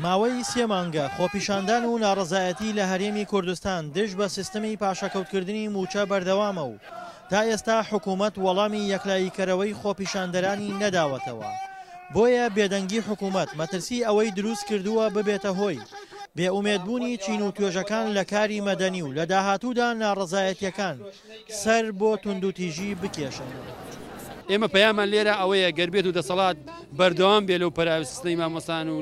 ماوەی سێ مانگە خۆپیشاندان و ناڕەزایەتی لە هەرێمی کوردستان دژ بە سیستەمی پاشەکەوتکردنی موچە بەردەوامە و تا ئێستا حکوومەت وەڵامی یەکلاییکەرەوەی خۆپیشاندەرانی نەداوەتەوە. بۆیە بێدەنگی حکوومەت مەترسی ئەوەی دروست کردووە ببێتە هۆی بێئومێدبوونی چین و توێژەکان لە کاری مەدەنی و لە داهاتوودا ناڕەزایەتیەکان سەر بۆ توندوتیژی بکێشن. ئێمە پەیامان لێرە ئەوەیە گەربێت و دەسەڵات بەردەوام بێ لەو پەراویستنەی مامۆستان و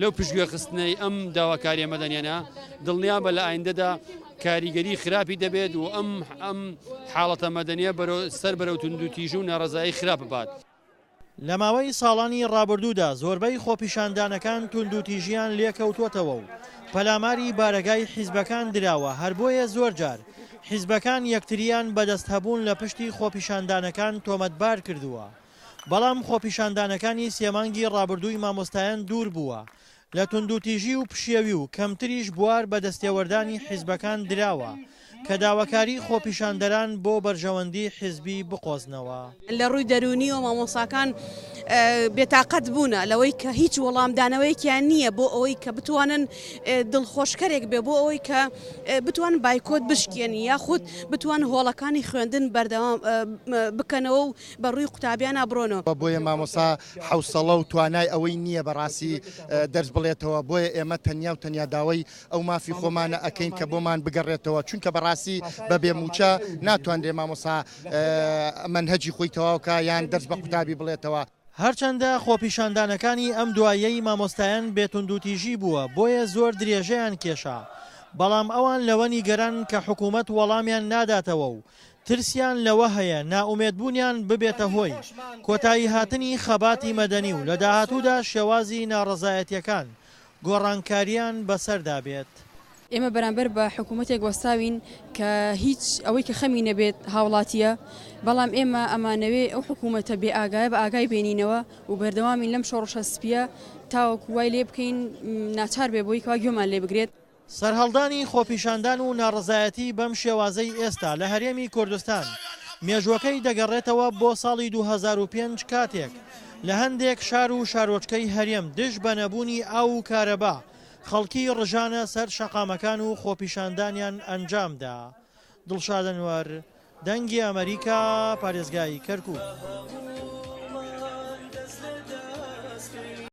لەو پشتگوێ خستنەی ئەم داواکاریە مەدەنیانە دڵنیا بە لە ئایندەدا کاریگەری خراپی دەبێت و ئەم حاڵەتە مەدەنیە سەر بەرەو توندوتیژی و ناڕەزایی خراپ بات. لە ماوەی ساڵانی ڕابردوودا زۆربەی خۆپیشاندانەکان توندوتیژیان لێکەوتوتەوە و پەلاماری بارەگای حیزبەکان دراوە، هەر بۆیە زۆر جار حیزبەکان یەکتریان بەدەست هەبوون لە پشتی خۆپیشاندانەکان تۆمەتبار کردووە. بەڵام خۆپیشاندانەکانی سێمانگی ڕابردووی مامۆستایان دوور بووە لە توندوتیژی و پشێوی و کەمتریش بوار بە دەستێوەردانی حیزبەکان دراوە کە داواکاری خۆپیشاندەران بۆ بەرژەوەندی حیزبی بقۆزنەوە. لە ڕووی دەرونی و مامۆساکان بێتاقەت بوونە لەوەی کە هیچ وەڵامدانەوەیکیان نییە بۆ ئەوەی کە بتوانن دڵخۆشکەرێک بێ بۆ ئەوەی کە بتوان بایکۆت بشکێنی یاخود بتوان هۆڵەکانی خوێندن بەردەوام بکەنەوە و بەڕووی قوتابیان ئابرۆنەوە. بۆیە مامۆسا حوسەڵە و توانای ئەوەی نییە بەڕاستی دەرس بڵێتەوە، بۆیە ئێمە تەنیا و تەنیا داوای ئەو مافی خۆمانە ئەەکەین کە بۆمان بگەڕێتەوە، چونکە بەڕاستی بەبێ موچە ناتوانرێ مامۆسا منهەجی خۆی تەواوکە یان دەرس بە قوتابی بڵێتەوە. هەرچەندە خۆپیشاندانەکانی ئەم دوایەی مامۆستایان بێتوندوتیژی بووە بۆیە زۆر درێژەیان کێشا، بەڵام ئەوان لەوە نیگەران کە حکوومەت وەڵامیان ناداتەوە و ترسیان لەوە هەیە نائومێدبوونیان ببێتە هۆی کۆتایی هاتنی خەباتی مەدەنی و لە داهاتوودا شێوازی ناڕەزایەتیەکان گۆڕانکاریان بەسەردا بێت. ئێمە بەرامبەر بە حکوومەتێک وەستاوین کە هیچ ئەوەی کە خەمی نەبێت هاوڵاتیە، بەڵام ئێمە ئەمانەوێ ئەو حکوومەتە بێ ئاگایە بە ئاگای بێنینەوە و بەردەوامین لەم شۆڕشە سپیە تاوەکو وای لێ بکەین ناچار بێ بۆی کەوا گوێمان لێ بگرێت. سەرهەڵدانی خۆپیشاندان و ناڕەزایەتی بەم شێوازەی ئێستا لە هەرێمی کوردستان مێژوەکەی دەگەڕێتەوە بۆ ساڵی 2005 کاتێک لە هەندێک شار و شارۆچکەی هەرێم دژ بە نەبوونی ئاو و کارەبا خەڵکی ڕژانە سەر شەقامەکان و خۆپیشاندانیان ئەنجامدا. دڵشاد ئەنوەر، دەنگی ئەمریکا، پارێزگای کەرکووک.